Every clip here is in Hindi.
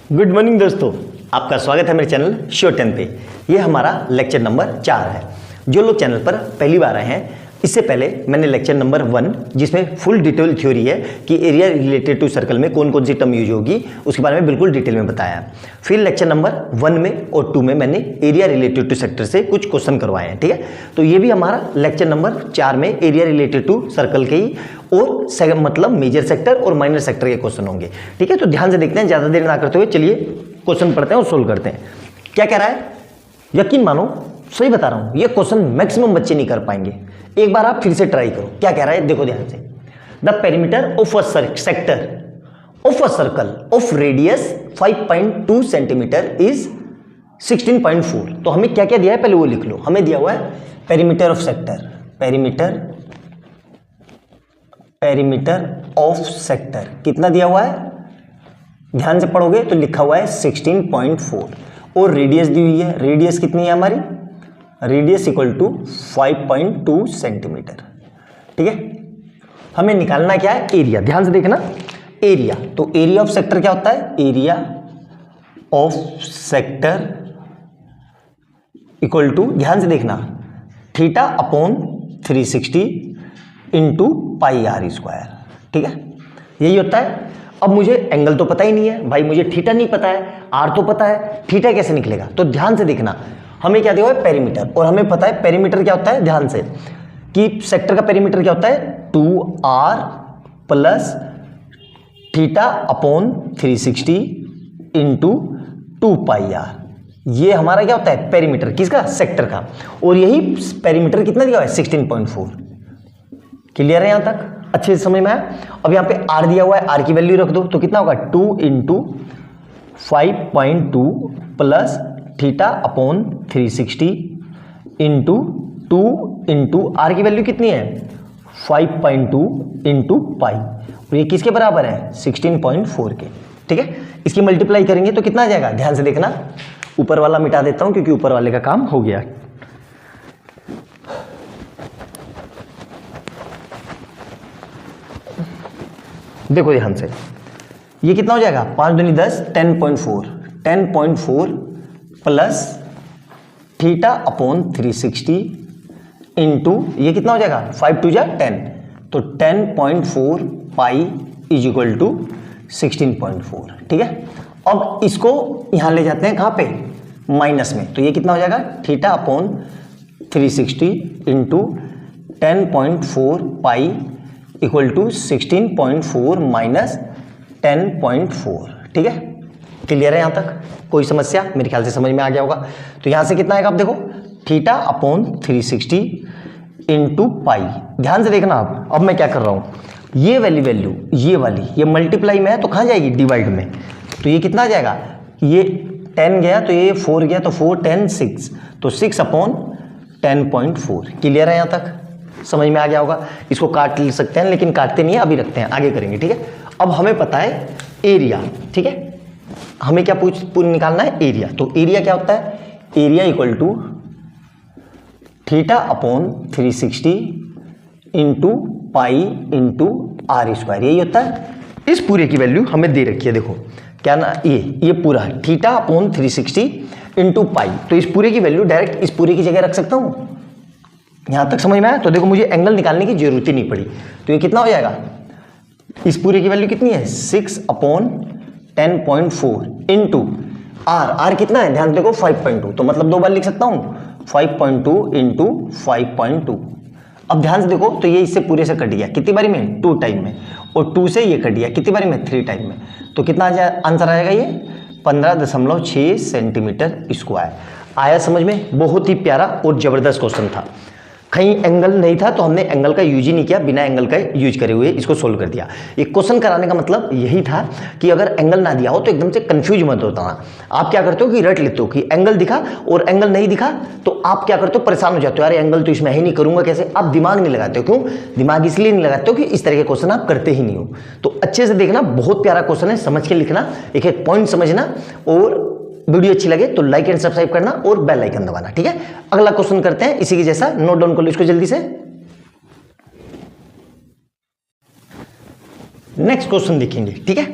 गुड मॉर्निंग दोस्तों, आपका स्वागत है मेरे चैनल श्योर 10 पे। ये हमारा लेक्चर नंबर 4 है। जो लोग चैनल पर पहली बार आए हैं, इससे पहले मैंने लेक्चर नंबर 1 जिसमें फुल डिटेल थ्योरी है कि एरिया रिलेटेड टू सर्कल में कौन कौन सी टर्म यूज होगी, उसके बारे में बिल्कुल डिटेल में बताया। फिर लेक्चर नंबर 1 में और 2 में मैंने एरिया रिलेटेड टू सेक्टर से कुछ क्वेश्चन करवाए हैं। ठीक है, तो ये भी हमारा लेक्चर नंबर 4 में एरिया रिलेटेड टू सर्कल के ही और मतलब मेजर सेक्टर और माइनर सेक्टर के क्वेश्चन होंगे। ठीक है, तो ध्यान से देखते हैं, ज़्यादा देर ना करते हुए चलिए क्वेश्चन पढ़ते हैं और सोल्व करते हैं। क्या कह रहा है, यकीन मानो सही बता रहा हूं, ये क्वेश्चन मैक्सिमम बच्चे नहीं कर पाएंगे। एक बार आप फिर से ट्राई करो। क्या कह रहा है, देखो ध्यान से। The perimeter of a sector of a circle of radius 5.2 centimetre is 16.4। तो हमें क्या क्या दिया है पहले वो लिख लो। हमें दिया हुआ है perimeter of sector, perimeter of sector कितना दिया हुआ है, ध्यान से पढ़ोगे तो लिखा हुआ है 16.4 और रेडियस दी हुई है। रेडियस कितनी है हमारी, रेडियस इक्वल टू 5.2 सेंटीमीटर। ठीक है, हमें निकालना क्या है, एरिया। ध्यान से देखना, एरिया। तो एरिया ऑफ सेक्टर क्या होता है, area of sector equal to, ध्यान से देखना, theta upon 360 into pi r square. ठीक है, यही होता है। अब मुझे एंगल तो पता ही नहीं है भाई, मुझे थीटा नहीं पता है, आर तो पता है, थीटा कैसे निकलेगा। तो ध्यान से देखना, हमें क्या दिया हुआ है, पेरीमीटर, और हमें पता है पेरीमीटर क्या होता है, ध्यान से, कि सेक्टर का पेरीमीटर क्या होता है, 2r plus theta upon 360 into 2 pi r. ये हमारा क्या होता है, पेरीमीटर किसका, सेक्टर का। और यही पेरीमीटर कितना दिया हुआ है, 16.4। क्लियर है यहां तक, अच्छे से समझ में आया। अब यहाँ पे r दिया हुआ है, r की वैल्यू रख दो तो कितना होगा, 2 into 5.2 plus theta upon 360 into 2 into r की वैल्यू कितनी है, 5.2 इंटू पाई, और ये किसके बराबर है, 16.4 के। ठीक है, इसकी मल्टीप्लाई करेंगे तो कितना आ जाएगा, ध्यान से देखना, ऊपर वाला मिटा देता हूं क्योंकि ऊपर वाले का काम हो गया। देखो ध्यान से, ये कितना हो जाएगा, 5 दूनी 10, 10.4 प्लस थीटा अपॉन 360 इंटू ये कितना हो जाएगा, 5 2 जा 10, तो 10.4 पाई इज इक्वल टू 16.4। ठीक है, अब इसको यहां ले जाते हैं, कहां पे, माइनस में, तो ये कितना हो जाएगा, theta upon 360 into 10.4 pi equal to 16.4 minus 10.4। ठीक है, क्लियर है यहां तक, कोई समस्या, मेरे ख्याल से समझ में आ गया होगा। तो यहां से कितना आएगा, आप देखो, थीटा अपॉन 360 इंटू पाई। ध्यान से देखना आप, अब मैं क्या कर रहा हूं, ये वाली वैल्यू, ये वाली, ये मल्टीप्लाई में है तो कहां जाएगी, डिवाइड में। तो ये कितना आ जाएगा, ये 10 गया तो ये 4 गया, तो 4 10 6, तो 6 अपॉन 10.4। क्लियर है यहां तक, समझ में आ गया होगा। इसको काट ले सकते हैं लेकिन काटते नहीं है, अभी रखते हैं, आगे करेंगे। ठीक है, अब हमें पता है एरिया। ठीक है, हमें क्या निकालना है, एरिया। तो एरिया क्या होता है, area equal to theta upon 360 into pi into r square, यही होता है। इस पूरे की वैल्यू हमें दे रखी है, देखो क्या ना, ये पूरा थीटा अपॉन 360 इंटू पाई, तो इस पूरे की वैल्यू डायरेक्ट इस पूरे की जगह रख सकता हूं। यहां तक समझ में आया, तो देखो मुझे एंगल निकालने की जरूरत ही नहीं पड़ी। तो ये कितना हो जाएगा, इस पूरे की वैल्यू कितनी है, 6 अपॉन 10.4 इंटू आर कितना है, ध्यान देखो 5.2, तो मतलब 2 बार लिख सकता हूं, 5.2 इंटू 5.2। अब ध्यान से देखो, तो ये इससे पूरे से कट गया, कितनी बारी में, 2 टाइम में, और 2 से ये कट गया कितनी बारी में, 3 टाइम में। तो कितना आंसर आएगा, ये 15.6 सेंटीमीटर स्क्वायर। आया समझ में, बहुत ही प्यारा और जबरदस्त क्वेश्चन था। कहीं एंगल नहीं था तो हमने एंगल का यूज ही नहीं किया, बिना एंगल का यूज करे हुए इसको सोल्व कर दिया। ये क्वेश्चन कराने का मतलब यही था कि अगर एंगल ना दिया हो तो एकदम से कंफ्यूज मत होता ना। आप क्या करते हो कि रट लेते हो कि एंगल दिखा और एंगल नहीं दिखा, तो आप क्या करते हो, परेशान हो जाते हो, यार एंगल तो इसमें है ही नहीं, करूंगा कैसे। आप दिमाग नहीं लगाते हो, क्यों दिमाग इसलिए नहीं लगाते हो कि इस तरह के क्वेश्चन आप करते ही नहीं हो। तो अच्छे से देखना, बहुत प्यारा क्वेश्चन है, समझ के लिखना, एक एक पॉइंट समझना, और वीडियो अच्छी लगे तो लाइक एंड सब्सक्राइब करना और बेल आइकन दबाना। ठीक है, अगला क्वेश्चन करते हैं इसी के जैसा, नोट डाउन कर लो इसको जल्दी से। नेक्स्ट क्वेश्चन देखेंगे। ठीक है,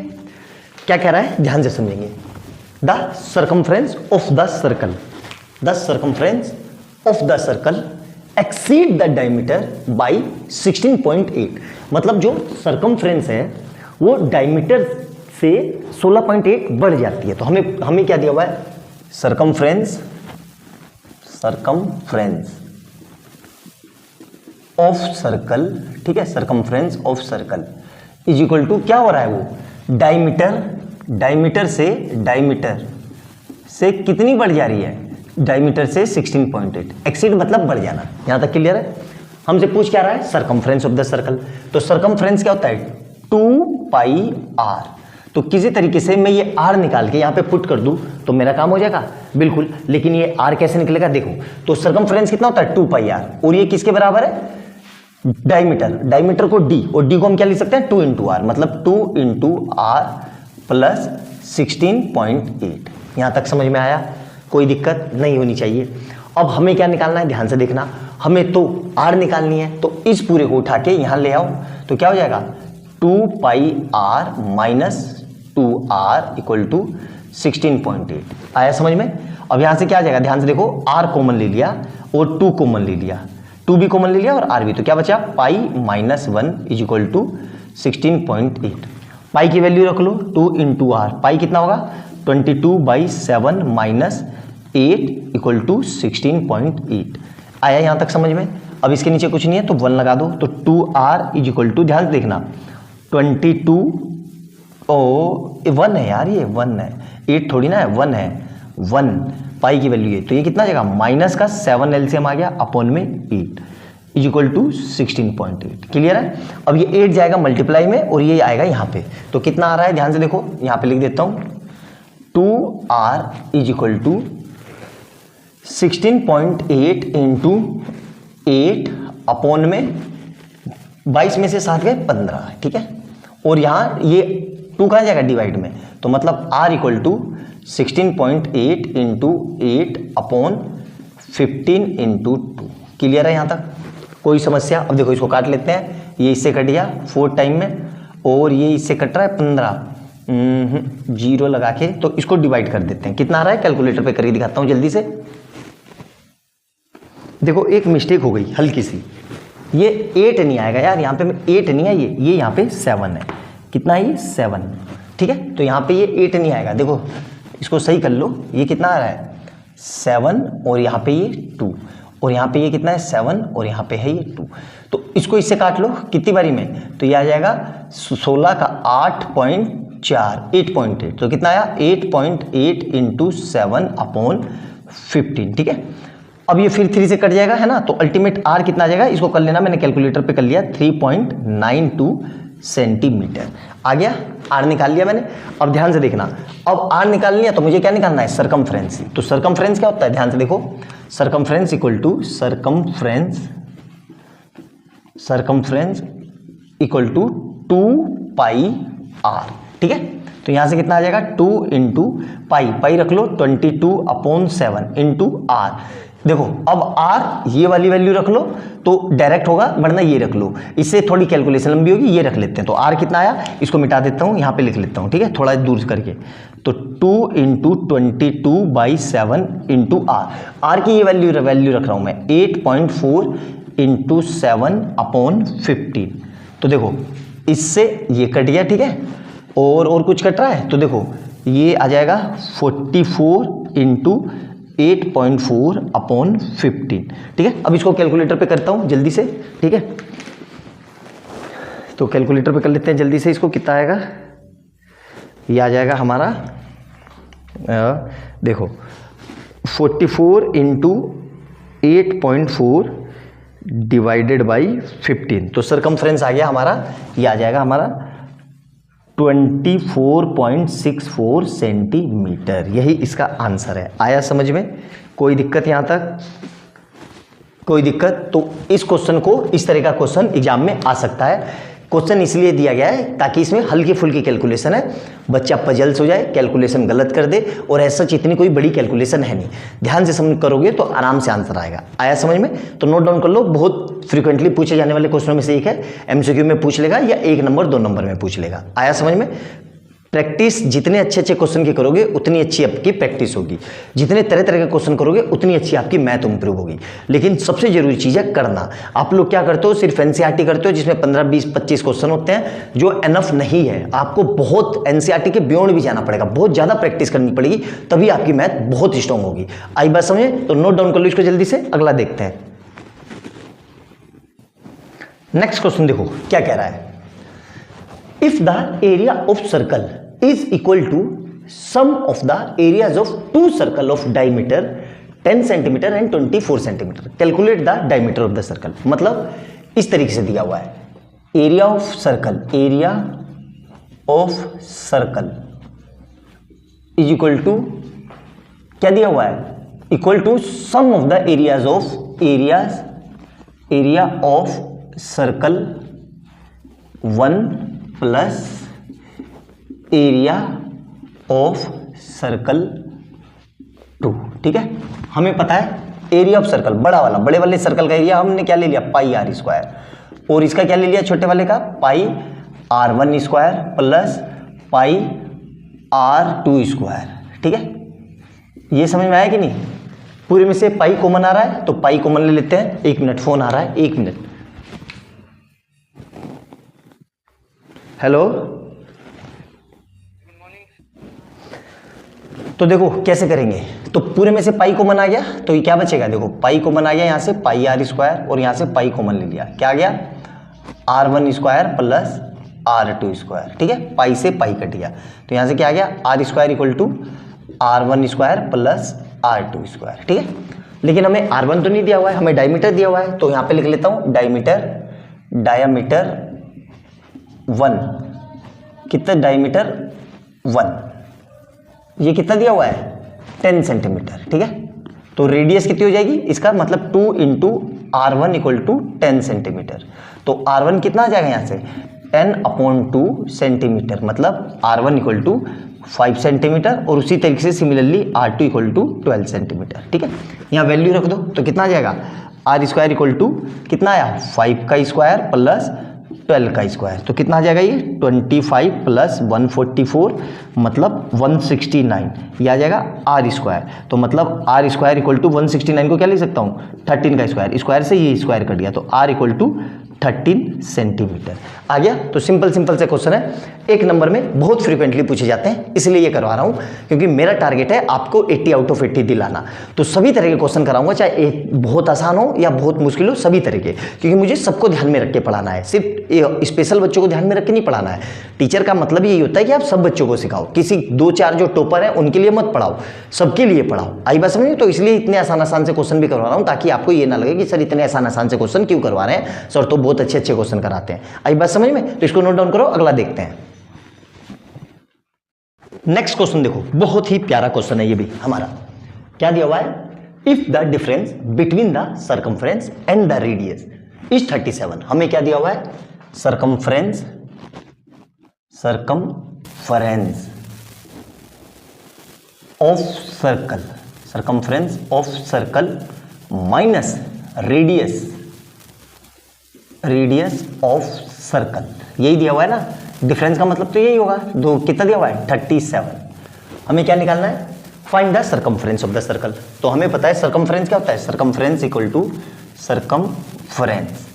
क्या कह रहा है, ध्यान से समझेंगे। The circumference of the circle, the circumference of the circle exceed the diameter by 16.8। मतलब जो सर्कमफ्रेंस है वो डायमीटर से 16.8 बढ़ जाती है। तो हमें क्या दिया हुआ है, सर्कमफ्रेंस ऑफ सर्कल, ठीक है, circumference of circle is equal to क्या हो रहा है, वो डायमीटर से कितनी बढ़ जा रही है, डायमीटर से 16.8। एक्सीड मतलब बढ़ जाना। यहां तक क्लियर है। हमसे पूछ क्या रहा है, सर्कमफ्रेंस ऑफ द सर्कल। तो सर्कमफ्रेंस क्या होता है, 2πr। तो किसी तरीके से मैं ये r निकाल के यहाँ पे पुट कर दूं तो मेरा काम हो जाएगा, बिल्कुल। लेकिन ये r कैसे निकलेगा, देखो। तो सर्कमफ्रेंस कितना होता है, 2πr, और ये किसके बराबर है, डायमीटर को d, और d को हम क्या लिख सकते हैं, 2 × r, मतलब 2 × r प्लस 16.8। यहां तक समझ में आया, कोई दिक्कत नहीं होनी चाहिए। अब हमें क्या निकालना है, ध्यान से देखना। हमें तो r निकालनी है, तो इस पूरे को उठा के यहां ले आओ तो क्या हो जाएगा, 2πr minus 2r equal to 16.8। आया समझ में। अब यहां से क्या आ जाएगा, ध्यान से देखो, r कॉमन ले लिया और 2 कॉमन ले लिया, 2 भी कॉमन ले लिया और r भी, तो क्या बचा, pi minus 1 is equal to 16.8। Pi की वैल्यू रख लो, 2 × r, पाई कितना होगा, 22/7 माइनस 8 इक्वल टू 16.8। आया यहां तक समझ में। अब इसके नीचे कुछ नहीं है तो 1 लगा दो, तो 2r इज इक्वल टू, ध्यान से देखना, 22 1 है यार, ये 1 है, 8 थोड़ी ना है, 1 है, 1 पाई की वैल्यू है, तो ये कितना आ जाएगा, माइनस का 7 एलसीएम आ गया अपॉन में 8 इज इक्वल टू 16.8। क्लियर है। अब ये 8 जाएगा मल्टीप्लाई में और ये आएगा यहाँ पे, तो कितना आ रहा है, ध्यान से देखो, यहाँ पे लिख देता हूँ, 2r is equal to 16.8 into 8 upon में 22 में से 7 गए 15, ठीक है। और यहाँ ये 2 कहाँ जाएगा, डिवाइड में, तो मतलब r equal to 16.8 into 8 upon 15 into 2। Clear है यहाँ तक, कोई समस्या। अब देखो इसको काट लेते हैं, ये इससे कट गया 4 टाइम में और ये इससे कट रहा है 15, 0 लगा के, तो इसको डिवाइड कर देते हैं। कितना आ रहा है, कैलकुलेटर पे करके दिखाता हूँ जल्दी से। देखो एक मिस्टेक हो गई हल्की सी, ये 8 नहीं आएगा यार, यहाँ पे 8 नहीं है, ये यहाँ पे 7 है। कितना है ये, 7, ठीक है। तो यहाँ पे ये 8 नहीं आएगा, देखो इसको सही कर लो, ये कितना आ रहा है, 7, और यहाँ पे ये 2, और यहाँ पे ये कितना है, 7, और यहाँ पे है ये 2। तो इसको इससे काट लो कितनी बारी में, तो ये आ जाएगा 16 का 8.4, 8.8, तो कितना आया, 8.8 इंटू 7 अपॉन 15, ठीक है। अब ये फिर 3 से कट जाएगा, है ना, तो अल्टीमेट r कितना आ जाएगा, इसको कर लेना, मैंने कैलकुलेटर पे कर लिया, 3.92 सेंटीमीटर आ गया। r निकाल लिया मैंने। अब ध्यान से देखना, अब r निकाल लिया तो मुझे क्या निकालना है, सर्कमफ्रेंस। तो सर्कमफ्रेंस क्या होता है, ध्यान से देखो, circumference equal to circumference equal to 2πr, ठीक है। तो यहां से कितना आ जाएगा, 2 इंटू पाई रख लो, 22/7 इंटू r। देखो अब r ये वाली वैल्यू रख लो तो डायरेक्ट होगा, वरना ये रख लो, इससे थोड़ी कैलकुलेशन लंबी होगी, ये रख लेते हैं। तो r कितना आया, इसको मिटा देता हूँ, यहाँ पे लिख लेता हूँ, ठीक है, थोड़ा दूर करके। तो 2 इंटू 22/7 इंटू r की ये वैल्यू रख रहा हूँ मैं, 8.4 इंटू 7 अपॉन 15। तो देखो इससे ये कट गया, ठीक है, और कुछ कट रहा है, तो देखो ये आ जाएगा 44 इंटू 8.4 अपॉन 15, ठीक है। अब इसको कैलकुलेटर पे करता हूँ जल्दी से, ठीक है। तो कैलकुलेटर पे कर लेते हैं जल्दी से, इसको कितना आएगा, ये आ जाएगा हमारा, देखो 44 इंटू 8.4 डिवाइडेड बाई 15, तो सर्कमफ्रेंस आ गया हमारा, ये आ जाएगा हमारा 24.64 सेंटीमीटर। यही इसका आंसर है। आया समझ में, कोई दिक्कत यहाँ तक, कोई दिक्कत। तो इस क्वेश्चन को, इस तरह का क्वेश्चन एग्जाम में आ सकता है। क्वेश्चन इसलिए दिया गया है ताकि इसमें हल्की फुल्की कैलकुलेशन है, बच्चा पजल्स हो जाए, कैलकुलेशन गलत कर दे, और ऐसा इतनी कोई बड़ी कैलकुलेशन है नहीं, ध्यान से समझ करोगे तो आराम से आंसर आएगा। आया समझ में, तो नोट डाउन कर लो। बहुत फ्रीक्वेंटली पूछे जाने वाले क्वेश्चनों में से एक है, एमसीक्यू में पूछ लेगा या 1 नंबर 2 नंबर में पूछ लेगा। आया समझ में। प्रैक्टिस जितने अच्छे अच्छे क्वेश्चन की करोगे उतनी अच्छी आपकी प्रैक्टिस होगी, जितने तरह तरह के क्वेश्चन करोगे उतनी अच्छी आपकी मैथ इंप्रूव होगी। लेकिन सबसे जरूरी चीज़ है करना। आप लोग क्या करते हो, सिर्फ एनसीईआरटी करते हो जिसमें 15, 20, 25 क्वेश्चन होते हैं, जो एनफ नहीं है। आपको बहुत एनसीईआरटी के बियॉन्ड भी जाना पड़ेगा, बहुत ज़्यादा प्रैक्टिस करनी पड़ेगी, तभी आपकी मैथ बहुत स्ट्रॉन्ग होगी। आई बात समझे? तो नोट डाउन कर लो इसको जल्दी से, अगला देखते हैं। नेक्स्ट क्वेश्चन देखो क्या कह रहा है। If the area of circle is equal to sum of the areas of two circle of diameter 10 cm and 24 cm. Calculate the diameter of the circle. मतलब इस तरीके से दिया हुआ है, area of circle is equal to क्या दिया हुआ है, equal to sum of the area of circle 1 plus area of circle 2। ठीक है, हमें पता है एरिया ऑफ सर्कल बड़ा वाला, बड़े वाले सर्कल का एरिया हमने क्या ले लिया, पाई आर स्क्वायर, और इसका क्या ले लिया छोटे वाले का, पाई R1 square plus pi R2 square. ठीक है, ये समझ में आया कि नहीं? पूरे में से पाई कॉमन आ रहा है तो पाई कॉमन ले लेते हैं। 1 मिनट, फोन आ रहा है, 1 मिनट। हेलो, तो देखो कैसे करेंगे, तो पूरे में से पाई कॉमन आ गया तो ये क्या बचेगा, देखो पाई कॉमन आ गया, यहाँ से पाई आर स्क्वायर और यहाँ से पाई कॉमन ले लिया, क्या आ गया R1 square plus R2 square. ठीक है, पाई से पाई कट गया तो यहाँ से क्या आ गया, r square equal to R1 square plus R2 square. ठीक है, लेकिन हमें R1 तो नहीं दिया हुआ है, हमें डायमीटर दिया हुआ है, तो यहाँ पे लिख लेता हूँ डायमीटर 1, कितना डायमीटर 1, ये कितना दिया हुआ है 10 सेंटीमीटर। ठीक है, तो रेडियस कितनी हो जाएगी इसका, मतलब 2 into R1 equal to 10 centimetre. तो R1 कितना आ जाएगा यहाँ से 10/2 सेंटीमीटर, मतलब R1 इक्वल टू 5 सेंटीमीटर, और उसी तरीके से similarly R2 equal to 12 centimetre. ठीक है, यहाँ वैल्यू रख दो तो कितना आ जाएगा, आर स्क्वायर इक्वल टू कितना आया 5 का स्क्वायर प्लस 12 का स्क्वायर, तो कितना आ जाएगा ये 25 प्लस 144 मतलब 169, ये आ जाएगा आर स्क्वायर। तो मतलब आर स्क्वायर इक्वल टू 169 को क्या लिख सकता हूँ 13 का स्क्वायर, स्क्वायर से ये स्क्वायर कट गया, तो आर इक्वल टू 13 सेंटीमीटर आ गया। तो सिंपल से क्वेश्चन है, एक नंबर में बहुत फ्रीक्वेंटली पूछे जाते हैं, इसलिए ये करवा रहा हूँ क्योंकि मेरा टारगेट है आपको 80 आउट ऑफ 80 दिलाना। तो सभी तरह के क्वेश्चन कराऊंगा, चाहे बहुत आसान हो या बहुत मुश्किल हो, सभी तरह के, क्योंकि मुझे सबको ध्यान में रख के पढ़ाना है, सिर्फ स्पेशल बच्चों को ध्यान में रख के नहीं पढ़ाना है। टीचर का मतलब यही होता है कि आप सब बच्चों को सिखाओ, किसी 2-4 जो टॉपर हैं उनके लिए मत पढ़ाओ, सबके लिए पढ़ाओ। आई बात समझ में? तो इसलिए इतने आसान से क्वेश्चन भी करवा रहा हूँ ताकि आपको ये ना लगे कि सर इतने आसान से क्वेश्चन क्यों करवा रहे हैं, सर तो बहुत अच्छे क्वेश्चन कराते हैं। आई बात समझ में? तो इसको नोट डाउन करो, अगला देखते हैं। नेक्स्ट क्वेश्चन देखो, बहुत ही प्यारा क्वेश्चन है ये भी हमारा। क्या दिया हुआ है, if the difference between the circumference and the radius is 37। हमें क्या दिया हुआ है, circumference of circle minus radius of circle, यही दिया हुआ है ना। डिफरेंस का मतलब तो यही होगा, दो कितना दिया हुआ है 37। हमें क्या निकालना है, find the circumference of the circle. तो हमें पता है सर्कमफ्रेंस क्या होता है, सर्कमफ्रेंस इक्वल टू सर्कमफ्रेंस।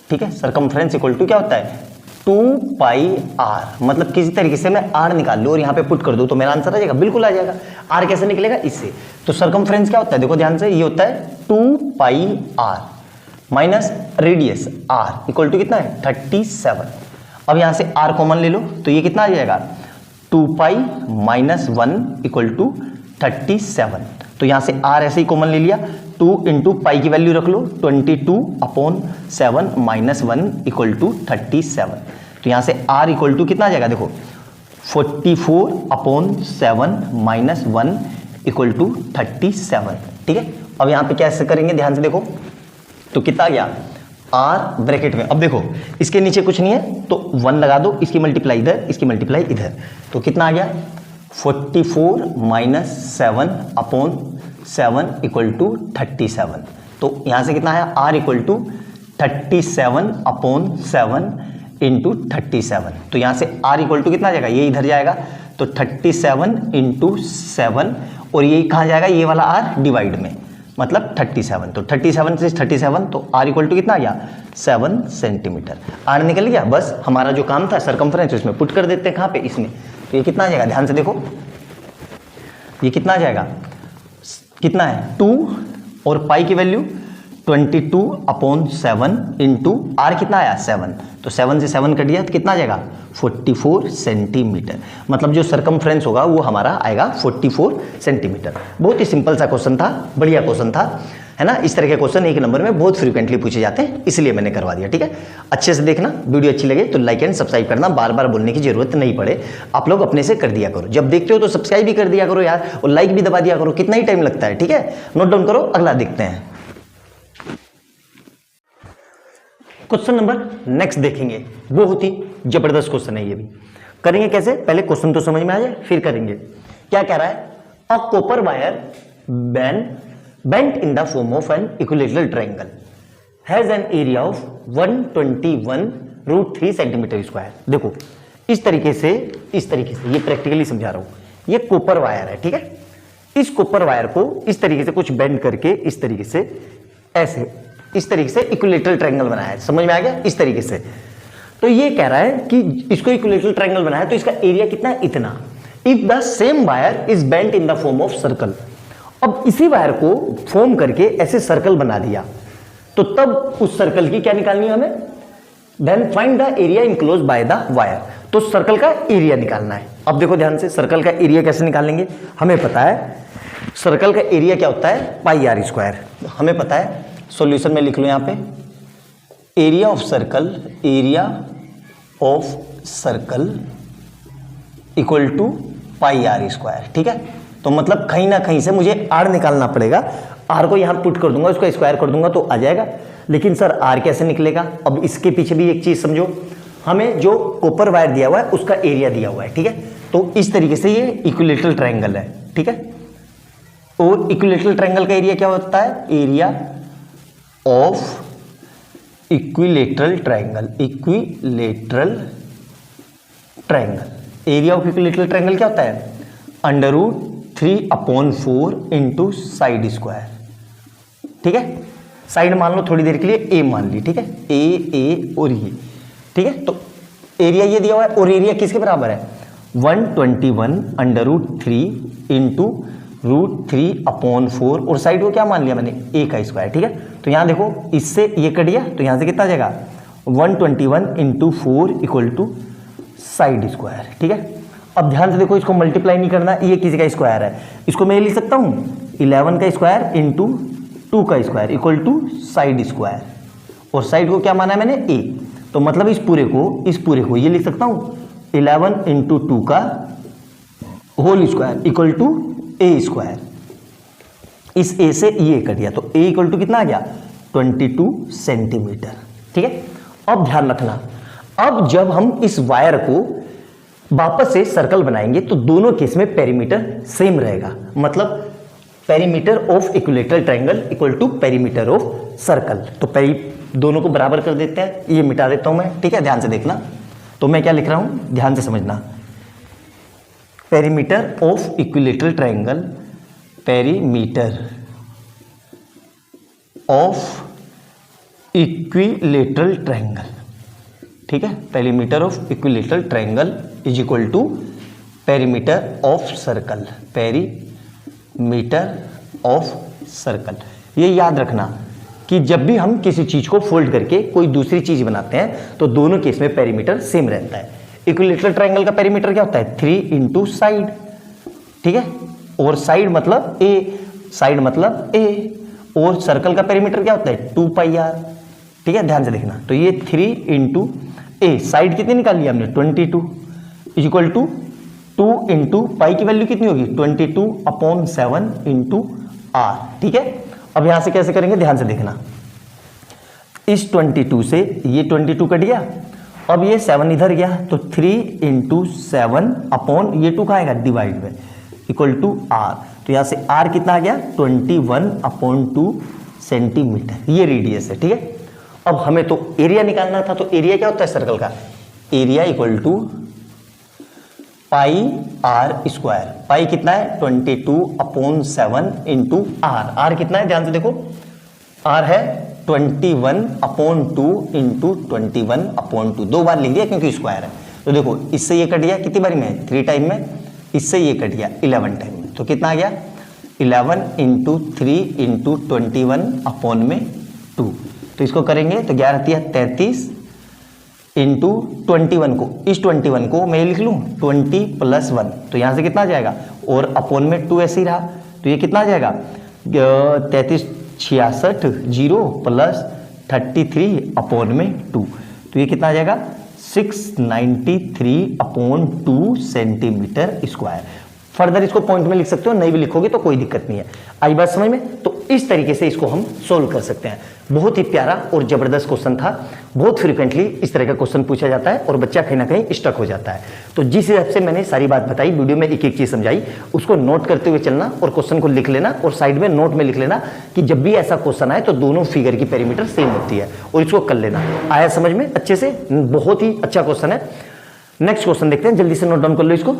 ठीक है, सर्कमफ्रेंस इक्वल टू क्या होता है 2 पाई आर, मतलब किसी तरीके से मैं आर निकाल लूँ और यहाँ पे पुट कर दूँ तो मेरा आंसर आ जाएगा, बिल्कुल आ जाएगा। आर कैसे निकलेगा, इससे। तो सर्कमफ्रेंस क्या होता है, देखो ध्यान से, ये होता है 2 pi r minus radius r equal to कितना है 37। अब यहाँ से आर कॉमन ले लो तो ये कितना आ जाएगा 2 पाई माइनस 1 इक्वल टू 37। तो यहाँ से आर ऐसे ही कॉमन ले लिया, 2 इंटू पाई की वैल्यू रख लो 22/7 माइनस 1 इक्वल टू 37। तो यहाँ से आर इक्वल टू कितना आ जाएगा, देखो 44/7 माइनस 1 इक्वल टू 37। ठीक है, अब यहाँ पे कैसे करेंगे, ध्यान से देखो, तो कितना आ गया आर ब्रैकेट में। अब देखो इसके नीचे कुछ नहीं है तो 1 लगा दो, इसकी मल्टीप्लाई इधर, इसकी मल्टीप्लाई इधर, तो कितना आ गया 44 माइनस 7/7 इक्वल टू 37। तो यहाँ से कितना आया आर इक्वल टू 37/7 इंटू 37। तो यहाँ से r इक्वल टू कितना आ जाएगा, ये इधर जाएगा तो 37 इंटू 7, और ये कहाँ जाएगा, ये वाला r डिवाइड में, मतलब 37। तो 37 से 37, तो r इक्वल टू कितना आ गया 7 सेंटीमीटर। r निकल गया, बस हमारा जो काम था सरकमफ्रेंस इसमें पुट कर देते हैं, कहाँ पे, इसमें। तो ये कितना आ जाएगा, ध्यान से देखो, ये कितना आ जाएगा, कितना है 2, और पाई की वैल्यू 22/7 इंटू आर कितना आया 7, तो 7 से 7 कट गया तो कितना आ जाएगा 44 सेंटीमीटर। मतलब जो सरकमफ्रेंस होगा वो हमारा आएगा 44 सेंटीमीटर। बहुत ही सिंपल सा क्वेश्चन था, बढ़िया क्वेश्चन था, है ना। इस तरह के क्वेश्चन एक नंबर में बहुत फ्रीक्वेंटली पूछे जाते हैं, इसलिए मैंने करवा दिया। ठीक है, अच्छे से देखना, वीडियो अच्छी लगे तो लाइक एंड सब्सक्राइब करना, बार बार बोलने की जरूरत नहीं पड़े, आप लोग अपने से कर दिया करो। जब देखते हो तो सब्सक्राइब भी कर दिया करो यार, और लाइक भी दबा दिया करो, कितना ही टाइम लगता है। ठीक है, नोट डाउन करो, अगला देखते हैं। क्वेश्चन नंबर नेक्स्ट देखेंगे, बहुत ही जबरदस्त क्वेश्चन है। ये भी करेंगे कैसे, पहले क्वेश्चन तो समझ में आ जाए फिर करेंगे। क्या कह रहा है, a copper wire bent in the form of an equilateral triangle has an area of 121√3 centimetre square. देखो इस तरीके से ये प्रैक्टिकली समझा रहा हूं। ये कॉपर वायर है, ठीक है। इस कॉपर वायर को इस तरीके से कुछ बेंड करके इस तरीके से ऐसे इस तरीके से इक्विलेटरल ट्रायंगल बनाया है, समझ में आ गया, इस तरीके से। तो ये कह रहा है कि इसको इक्विलेटरल ट्रायंगल बनाया तो इसका एरिया कितना है, इतना। If the same wire is bent in the form of circle, अब इसी वायर को फॉर्म करके ऐसे सर्कल बना दिया तो तब उस सर्कल की क्या निकालनी है हमें, then find the area enclosed by the wire. तो सर्कल का एरिया निकालना है। अब देखो ध्यान से, सर्कल का एरिया कैसे निकालेंगे, हमें पता है सर्कल का एरिया क्या होता है, पाई आर स्क्वायर, हमें पता है। सॉल्यूशन में लिख लो यहाँ पे, area of circle equal to pi r square. ठीक है, तो मतलब कहीं ना कहीं से मुझे आर निकालना पड़ेगा। आर को यहां पुट कर दूंगा, उसको स्क्वायर कर दूंगा तो आ जाएगा। लेकिन सर आर कैसे निकलेगा, अब इसके पीछे भी एक चीज समझो, हमें जो कॉपर वायर दिया हुआ है उसका एरिया दिया हुआ है, ठीक है। तो इस तरीके से ये इक्विलेटरल ट्रायंगल है, ठीक है। और इक्विलेटरल ट्रायंगल का एरिया क्या होता है, area of equilateral triangle, area of equilateral triangle क्या होता है, √3/4 इंटू साइड स्क्वायर। ठीक है, साइड मान लो थोड़ी देर के लिए ए मान ली, ठीक है, ए और ये, ठीक है। तो एरिया ये दिया हुआ है और एरिया किसके बराबर है, 121√3 इंटू √3/4, और साइड को क्या मान लिया मैंने, ए का स्क्वायर। ठीक है, तो यहां देखो इससे ये कट गया तो यहां से कितना आ जाएगा 121 into 4 equal to side square. ठीक है, अब ध्यान से देखो, इसको मल्टीप्लाई नहीं करना, ये किसी का स्क्वायर है, इसको मैं लिख सकता हूं 11 का स्क्वायर इंटू 2 का square equal to side square, और साइड को क्या माना है मैंने, ए। तो मतलब इस पूरे को ये लिख सकता हूं 11 इंटू 2 का whole square equal to a square. इस ए से ये कट गया तो ए इक्वल टू कितना आ गया 22 सेंटीमीटर। ठीक है, अब ध्यान रखना, अब जब हम इस वायर को वापस से सर्कल बनाएंगे तो दोनों केस में पेरीमीटर सेम रहेगा, मतलब perimeter of equilateral triangle equal to perimeter of circle. तो दोनों को बराबर कर देते हैं, ये मिटा देता हूं मैं। ठीक है, ध्यान से देखना, तो मैं क्या लिख रहा हूं, ध्यान से समझना, perimeter of equilateral triangle, perimeter of equilateral triangle, ठीक है, perimeter of equilateral triangle is equal to perimeter of circle, perimeter of circle. ये याद रखना कि जब भी हम किसी चीज को फोल्ड करके कोई दूसरी चीज बनाते हैं तो दोनों केस में पेरीमीटर सेम रहता है। इक्विलेटरल ट्रायंगल का पेरीमीटर क्या होता है 3 इंटू साइड, ठीक है, और साइड मतलब ए, और सर्कल का पेरीमीटर क्या होता है 2 पाई आर। ठीक है, ध्यान से देखना, तो ये 3 इंटू ए, साइड कितनी निकाल लिया हमने 22 is equal to 2 into pi की वैल्यू कितनी होगी 22/7 इंटू आर। ठीक है, अब यहां से कैसे करेंगे, ध्यान से देखना, इस 22 से ये 22 कट गया, अब ये 7 इधर गया तो 3 इंटू 7 अपॉन ये 2 कहाँ आएगा डिवाइड में इक्वल टू आर। तो यहां से आर कितना आ गया 21/2 सेंटीमीटर, ये रेडियस है। ठीक है, अब हमें तो एरिया निकालना था, तो एरिया क्या होता है सर्कल का, area equal to pi r square. Pi कितना है 22/7 इंटू आर। आर कितना है ध्यान से देखो, आर है 21/2 इंटू 21/2। 2 बार लिख दिया क्योंकि स्क्वायर है। तो देखो इससे ये कट गया, कितनी बारी में 3 टाइम में, इससे ये कट गया 11 टाइम में। तो कितना आ गया 11 इंटू 3 इंटू 21/2। तो इसको करेंगे तो 11 है 33 इंटू 21 को, इस 21 को मैं लिख लूँ 20 + 1। तो यहाँ से कितना आ जाएगा, और अपॉन में 2 ऐसे ही रहा, तो ये कितना आ जाएगा 33 66 0 + 33 अपॉन में 2। तो ये कितना आ जाएगा 693/2 सेंटीमीटर स्क्वायर। फर्दर इसको पॉइंट में लिख सकते हो, नहीं भी लिखोगे तो कोई दिक्कत नहीं है। आई बात समझ में? तो इस तरीके से इसको हम सोल्व कर सकते हैं। बहुत ही प्यारा और जबरदस्त क्वेश्चन था। बहुत फ्रीक्वेंटली इस तरह का क्वेश्चन पूछा जाता है और बच्चा कहीं ना कहीं स्टक हो जाता है। तो जिस हिसाब से मैंने सारी बात बताई, वीडियो में एक एक चीज समझाई, उसको नोट करते हुए चलना और क्वेश्चन को लिख लेना और साइड में नोट में लिख लेना कि जब भी ऐसा क्वेश्चन आए तो दोनों फिगर की पेरीमीटर सेम होती है, और इसको कर लेना। आया समझ में अच्छे से? बहुत ही अच्छा क्वेश्चन है। नेक्स्ट क्वेश्चन देखते हैं, जल्दी से नोट डाउन कर लो इसको।